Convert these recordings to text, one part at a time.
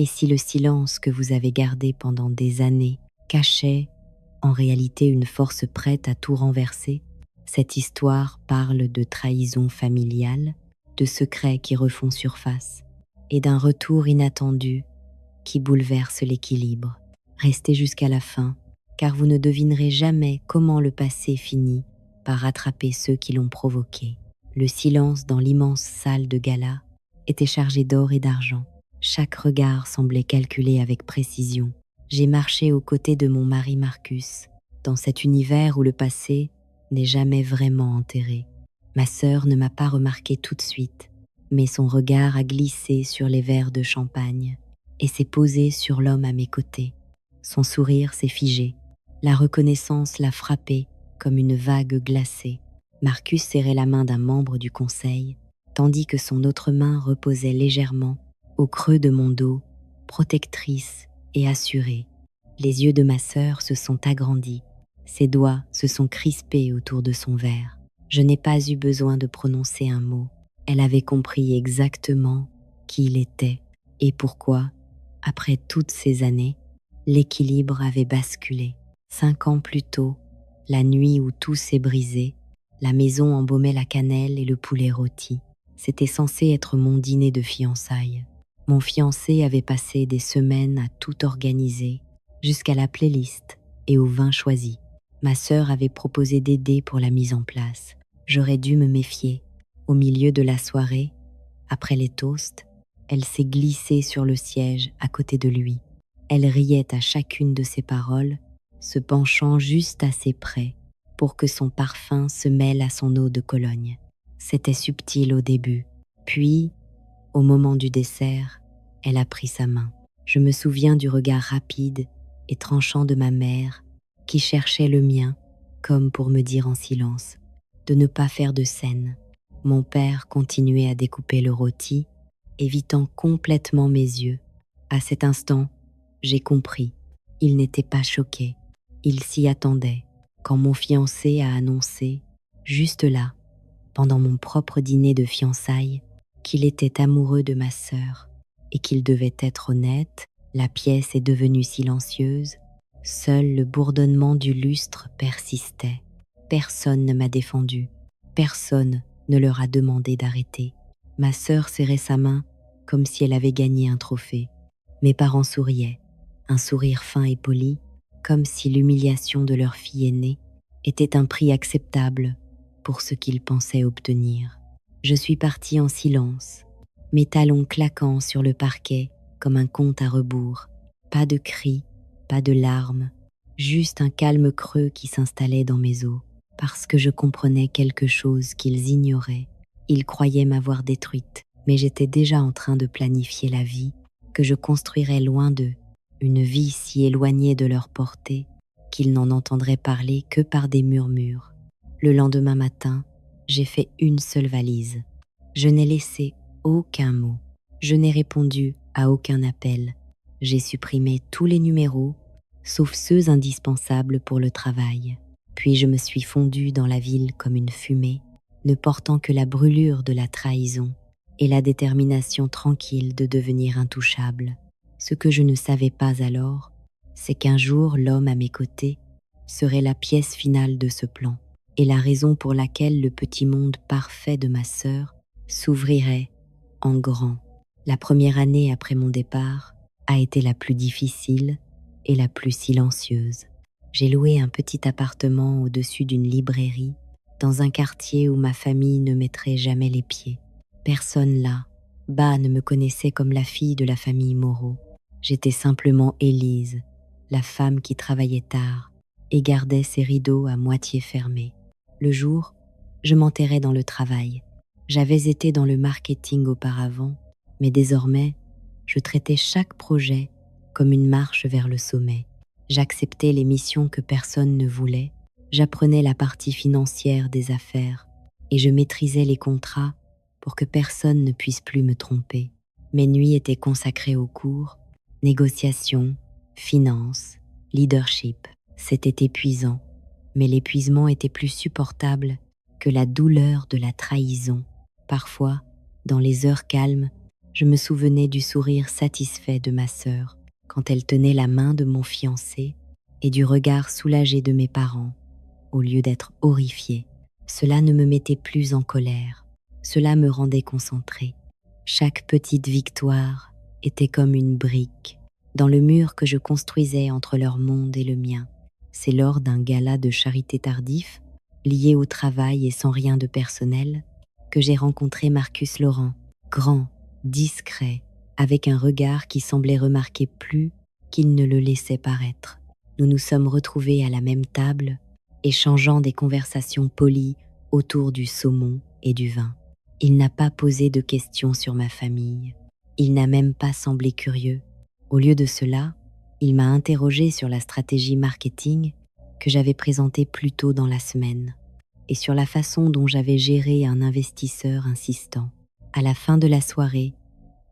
Et si le silence que vous avez gardé pendant des années cachait en réalité une force prête à tout renverser? Cette histoire parle de trahison familiale, de secrets qui refont surface et d'un retour inattendu qui bouleverse l'équilibre. Restez jusqu'à la fin, car vous ne devinerez jamais comment le passé finit par rattraper ceux qui l'ont provoqué. Le silence dans l'immense salle de gala était chargé d'or et d'argent. Chaque regard semblait calculé avec précision. J'ai marché aux côtés de mon mari Marcus, dans cet univers où le passé n'est jamais vraiment enterré. Ma sœur ne m'a pas remarqué tout de suite, mais son regard a glissé sur les verres de champagne et s'est posé sur l'homme à mes côtés. Son sourire s'est figé. La reconnaissance l'a frappé comme une vague glacée. Marcus serrait la main d'un membre du conseil, tandis que son autre main reposait légèrement au creux de mon dos, protectrice et assurée. Les yeux de ma sœur se sont agrandis. Ses doigts se sont crispés autour de son verre. Je n'ai pas eu besoin de prononcer un mot. Elle avait compris exactement qui il était et pourquoi, après toutes ces années, l'équilibre avait basculé. 5 ans plus tôt, la nuit où tout s'est brisé, la maison embaumait la cannelle et le poulet rôti. C'était censé être mon dîner de fiançailles. Mon fiancé avait passé des semaines à tout organiser, jusqu'à la playlist et au vin choisi. Ma sœur avait proposé d'aider pour la mise en place. J'aurais dû me méfier. Au milieu de la soirée, après les toasts, elle s'est glissée sur le siège à côté de lui. Elle riait à chacune de ses paroles, se penchant juste assez près pour que son parfum se mêle à son eau de Cologne. C'était subtil au début, puis, au moment du dessert, elle a pris sa main. Je me souviens du regard rapide et tranchant de ma mère qui cherchait le mien, comme pour me dire en silence de ne pas faire de scène. Mon père continuait à découper le rôti, évitant complètement mes yeux. À cet instant, j'ai compris. Il n'était pas choqué. Il s'y attendait quand mon fiancé a annoncé, juste là, pendant mon propre dîner de fiançailles, qu'il était amoureux de ma sœur et qu'il devait être honnête. La pièce est devenue silencieuse. Seul le bourdonnement du lustre persistait. Personne ne m'a défendu. Personne ne leur a demandé d'arrêter. Ma sœur serrait sa main comme si elle avait gagné un trophée. Mes parents souriaient, un sourire fin et poli, comme si l'humiliation de leur fille aînée était un prix acceptable pour ce qu'ils pensaient obtenir. Je suis partie en silence, mes talons claquant sur le parquet comme un compte à rebours. Pas de cris, pas de larmes, juste un calme creux qui s'installait dans mes os, parce que je comprenais quelque chose qu'ils ignoraient. Ils croyaient m'avoir détruite, mais j'étais déjà en train de planifier la vie que je construirais loin d'eux, une vie si éloignée de leur portée qu'ils n'en entendraient parler que par des murmures. Le lendemain matin, j'ai fait une seule valise. Je n'ai laissé aucun mot. Je n'ai répondu à aucun appel. J'ai supprimé tous les numéros, sauf ceux indispensables pour le travail. Puis je me suis fondue dans la ville comme une fumée, ne portant que la brûlure de la trahison et la détermination tranquille de devenir intouchable. Ce que je ne savais pas alors, c'est qu'un jour l'homme à mes côtés serait la pièce finale de ce plan, et la raison pour laquelle le petit monde parfait de ma sœur s'ouvrirait en grand. La première année après mon départ a été la plus difficile et la plus silencieuse. J'ai loué un petit appartement au-dessus d'une librairie, dans un quartier où ma famille ne mettrait jamais les pieds. Personne là, bas, ne me connaissait comme la fille de la famille Moreau. J'étais simplement Élise, la femme qui travaillait tard et gardait ses rideaux à moitié fermés. Le jour, je m'enterrais dans le travail. J'avais été dans le marketing auparavant, mais désormais, je traitais chaque projet comme une marche vers le sommet. J'acceptais les missions que personne ne voulait, j'apprenais la partie financière des affaires et je maîtrisais les contrats pour que personne ne puisse plus me tromper. Mes nuits étaient consacrées aux cours, négociations, finances, leadership. C'était épuisant, mais l'épuisement était plus supportable que la douleur de la trahison. Parfois, dans les heures calmes, Je me souvenais du sourire satisfait de ma sœur quand elle tenait la main de mon fiancé et du regard soulagé de mes parents, au lieu d'être horrifiée. Cela ne me mettait plus en colère, cela me rendait concentrée. Chaque petite victoire était comme une brique dans le mur que je construisais entre leur monde et le mien. C'est lors d'un gala de charité tardif, lié au travail et sans rien de personnel, que j'ai rencontré Marcus Laurent, grand, discret, avec un regard qui semblait remarquer plus qu'il ne le laissait paraître. Nous nous sommes retrouvés à la même table, échangeant des conversations polies autour du saumon et du vin. Il n'a pas posé de questions sur ma famille. Il n'a même pas semblé curieux. Au lieu de cela, il m'a interrogé sur la stratégie marketing que j'avais présentée plus tôt dans la semaine et sur la façon dont j'avais géré un investisseur insistant. À la fin de la soirée,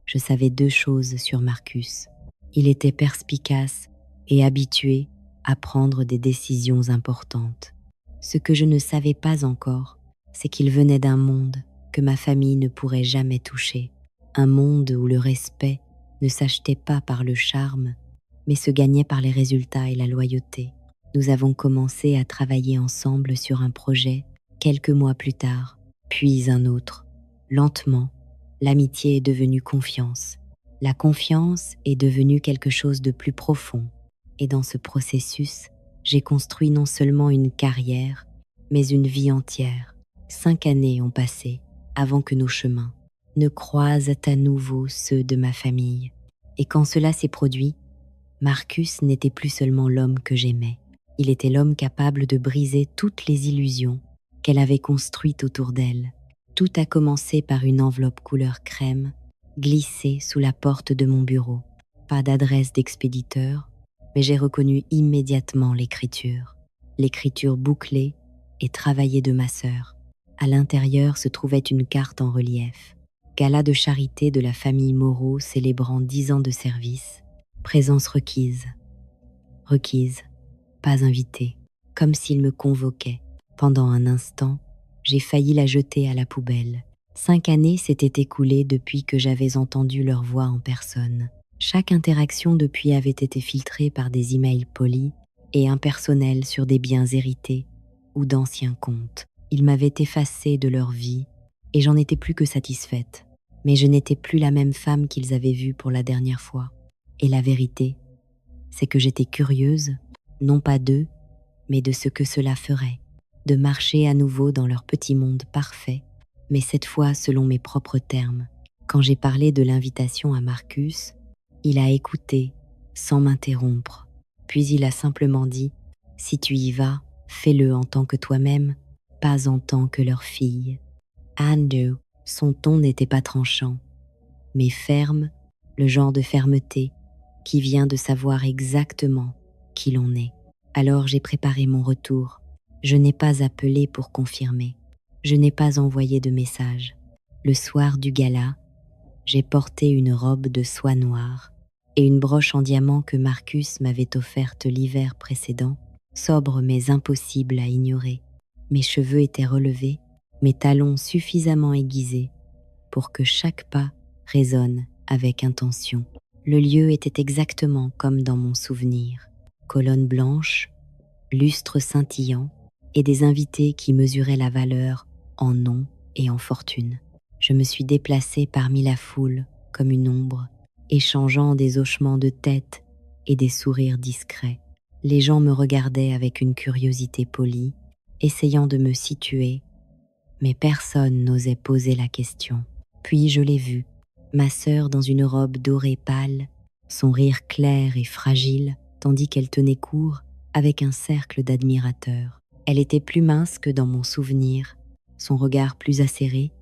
je savais 2 choses sur Marcus. Il était perspicace et habitué à prendre des décisions importantes. Ce que je ne savais pas encore, c'est qu'il venait d'un monde que ma famille ne pourrait jamais toucher. Un monde où le respect ne s'achetait pas par le charme, mais se gagnait par les résultats et la loyauté. Nous avons commencé à travailler ensemble sur un projet quelques mois plus tard, puis un autre. Lentement, l'amitié est devenue confiance. La confiance est devenue quelque chose de plus profond. Et dans ce processus, j'ai construit non seulement une carrière, mais une vie entière. 5 années ont passé avant que nos chemins ne croisent à nouveau ceux de ma famille. Et quand cela s'est produit, Marcus n'était plus seulement l'homme que j'aimais. Il était l'homme capable de briser toutes les illusions qu'elle avait construites autour d'elle. Tout a commencé par une enveloppe couleur crème, glissée sous la porte de mon bureau. Pas d'adresse d'expéditeur, mais j'ai reconnu immédiatement l'écriture. L'écriture bouclée et travaillée de ma sœur. À l'intérieur se trouvait une carte en relief. Gala de charité de la famille Moreau célébrant 10 ans de service. Présence requise. Requise, pas invitée, comme s'il me convoquait. Pendant un instant, j'ai failli la jeter à la poubelle. 5 années s'étaient écoulées depuis que j'avais entendu leur voix en personne. Chaque interaction depuis avait été filtrée par des emails polis et impersonnels sur des biens hérités ou d'anciens comptes. Ils m'avaient effacé de leur vie et j'en étais plus que satisfaite. Mais je n'étais plus la même femme qu'ils avaient vue pour la dernière fois. Et la vérité, c'est que j'étais curieuse, non pas d'eux, mais de ce que cela ferait, de marcher à nouveau dans leur petit monde parfait, mais cette fois selon mes propres termes. Quand j'ai parlé de l'invitation à Marcus, il a écouté, sans m'interrompre. Puis il a simplement dit « Si tu y vas, fais-le en tant que toi-même, pas en tant que leur fille. » Andrew, son ton n'était pas tranchant, mais ferme, le genre de fermeté qui vient de savoir exactement qui l'on est. Alors j'ai préparé mon retour. Je n'ai pas appelé pour confirmer. Je n'ai pas envoyé de message. Le soir du gala, j'ai porté une robe de soie noire et une broche en diamant que Marcus m'avait offerte l'hiver précédent, sobre mais impossible à ignorer. Mes cheveux étaient relevés, mes talons suffisamment aiguisés pour que chaque pas résonne avec intention. Le lieu était exactement comme dans mon souvenir. Colonne blanche, lustre scintillant et des invités qui mesuraient la valeur en nom et en fortune. Je me suis déplacée parmi la foule comme une ombre, échangeant des hochements de tête et des sourires discrets. Les gens me regardaient avec une curiosité polie, essayant de me situer, mais personne n'osait poser la question. Puis je l'ai vue, ma sœur dans une robe dorée pâle, son rire clair et fragile, tandis qu'elle tenait court avec un cercle d'admirateurs. Elle était plus mince que dans mon souvenir, son regard plus acéré,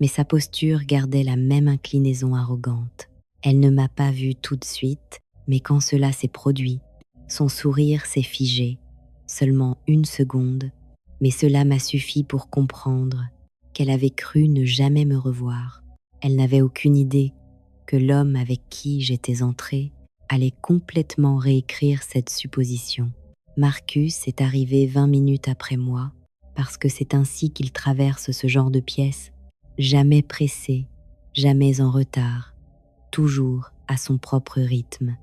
mais sa posture gardait la même inclinaison arrogante. Elle ne m'a pas vue tout de suite, mais quand cela s'est produit, son sourire s'est figé, seulement 1 seconde, mais cela m'a suffi pour comprendre qu'elle avait cru ne jamais me revoir. Elle n'avait aucune idée que l'homme avec qui j'étais entrée allait complètement réécrire cette supposition. Marcus est arrivé 20 minutes après moi, parce que c'est ainsi qu'il traverse ce genre de pièce, jamais pressé, jamais en retard, toujours à son propre rythme.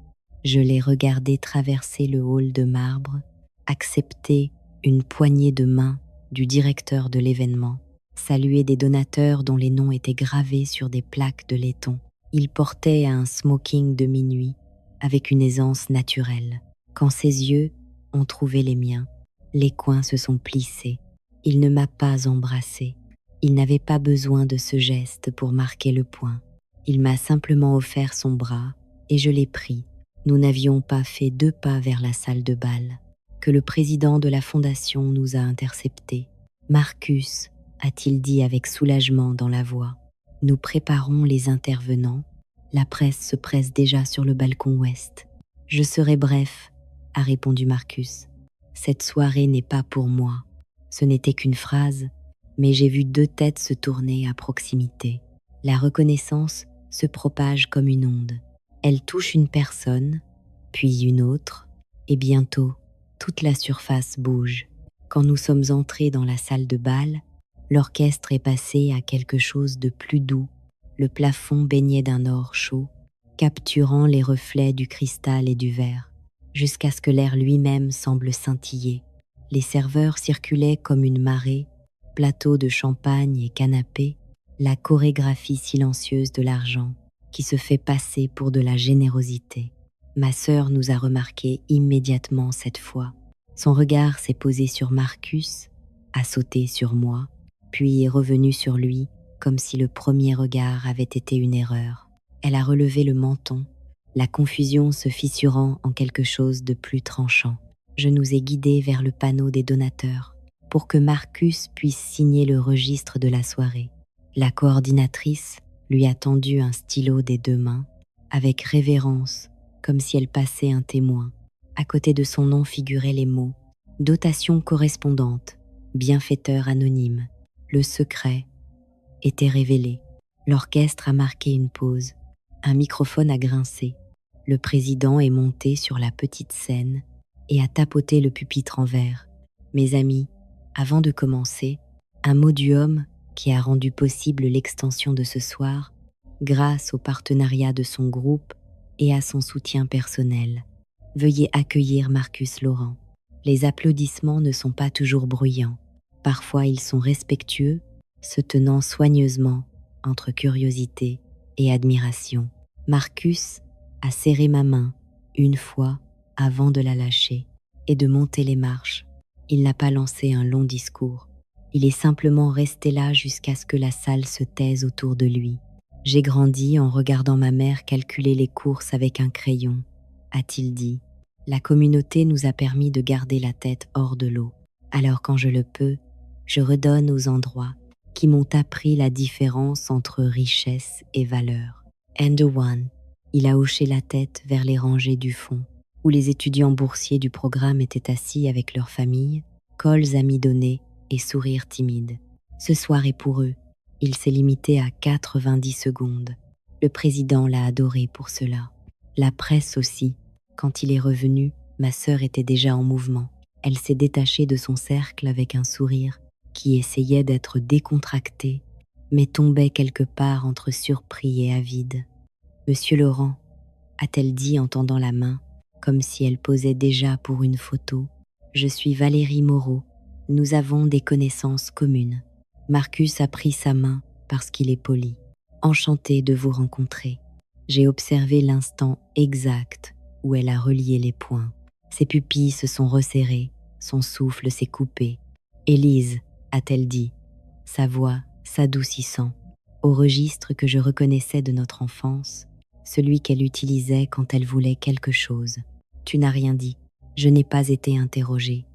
Je l'ai regardé traverser le hall de marbre, accepter une poignée de main du directeur de l'événement, saluer des donateurs dont les noms étaient gravés sur des plaques de laiton. Il portait un smoking de minuit avec une aisance naturelle. Quand ses yeux ont trouvé les miens, les coins se sont plissés. Il ne m'a pas embrassé. Il n'avait pas besoin de ce geste pour marquer le point. Il m'a simplement offert son bras et je l'ai pris. Nous n'avions pas fait 2 pas vers la salle de bal que le président de la fondation nous a interceptés. « Marcus », a-t-il dit avec soulagement dans la voix, « nous préparons les intervenants. La presse se presse déjà sur le balcon ouest. »« Je serai bref », a répondu Marcus. « Cette soirée n'est pas pour moi. » Ce n'était qu'une phrase, mais j'ai vu 2 têtes se tourner à proximité. La reconnaissance se propage comme une onde. Elle touche une personne, puis une autre, et bientôt, toute la surface bouge. Quand nous sommes entrés dans la salle de bal, l'orchestre est passé à quelque chose de plus doux. Le plafond baignait d'un or chaud, capturant les reflets du cristal et du verre, jusqu'à ce que l'air lui-même semble scintiller. Les serveurs circulaient comme une marée, plateaux de champagne et canapés, la chorégraphie silencieuse de l'argent qui se fait passer pour de la générosité. Ma sœur nous a remarqué immédiatement cette fois. Son regard s'est posé sur Marcus, a sauté sur moi, puis est revenu sur lui comme si le premier regard avait été une erreur. Elle a relevé le menton, la confusion se fissurant en quelque chose de plus tranchant. Je nous ai guidés vers le panneau des donateurs pour que Marcus puisse signer le registre de la soirée. La coordinatrice lui a tendu un stylo des 2 mains, avec révérence, comme si elle passait un témoin. À côté de son nom figuraient les mots « Dotation correspondante, bienfaiteur anonyme ». Le secret était révélé. L'orchestre a marqué une pause. Un microphone a grincé. Le président est monté sur la petite scène et a tapoté le pupitre en verre. Mes amis, avant de commencer, un mot du homme qui a rendu possible l'extension de ce soir, grâce au partenariat de son groupe et à son soutien personnel. Veuillez accueillir Marcus Laurent. Les applaudissements ne sont pas toujours bruyants. Parfois ils sont respectueux, se tenant soigneusement entre curiosité et admiration. Marcus a serré ma main une fois avant de la lâcher et de monter les marches. Il n'a pas lancé un long discours. Il est simplement resté là jusqu'à ce que la salle se taise autour de lui. J'ai grandi en regardant ma mère calculer les courses avec un crayon, a-t-il dit. La communauté nous a permis de garder la tête hors de l'eau. Alors quand je le peux, je redonne aux endroits qui m'ont appris la différence entre richesse et valeur. And one, il a hoché la tête vers les rangées du fond, où les étudiants boursiers du programme étaient assis avec leurs familles, cols amidonnés et sourires timides. Ce soir est pour eux. Il s'est limité à 90 secondes. Le président l'a adoré pour cela. La presse aussi. Quand il est revenu, ma sœur était déjà en mouvement. Elle s'est détachée de son cercle avec un sourire qui essayait d'être décontracté, mais tombait quelque part entre surpris et avide. « Monsieur Laurent », a-t-elle dit en tendant la main, comme si elle posait déjà pour une photo, « je suis Valérie Moreau. Nous avons des connaissances communes. » Marcus a pris sa main parce qu'il est poli. « Enchanté de vous rencontrer. » J'ai observé l'instant exact où elle a relié les poings. Ses pupilles se sont resserrées, son souffle s'est coupé. « Élise », a-t-elle dit, sa voix s'adoucissant, au registre que je reconnaissais de notre enfance, celui qu'elle utilisait quand elle voulait quelque chose. « Tu n'as rien dit. Je n'ai pas été interrogée. »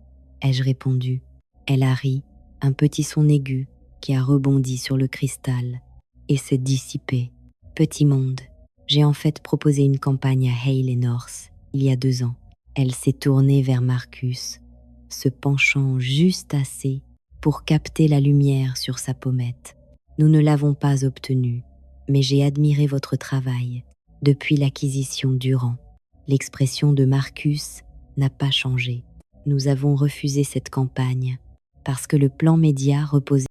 ai-je répondu. Elle a ri, un petit son aigu qui a rebondi sur le cristal et s'est dissipé. Petit monde. J'ai en fait proposé une campagne à Hale et North il y a 2 ans. Elle s'est tournée vers Marcus, se penchant juste assez pour capter la lumière sur sa pommette. Nous ne l'avons pas obtenue, mais j'ai admiré votre travail depuis l'acquisition d'Uran. L'expression de Marcus n'a pas changé. Nous avons refusé cette campagne parce que le plan média reposait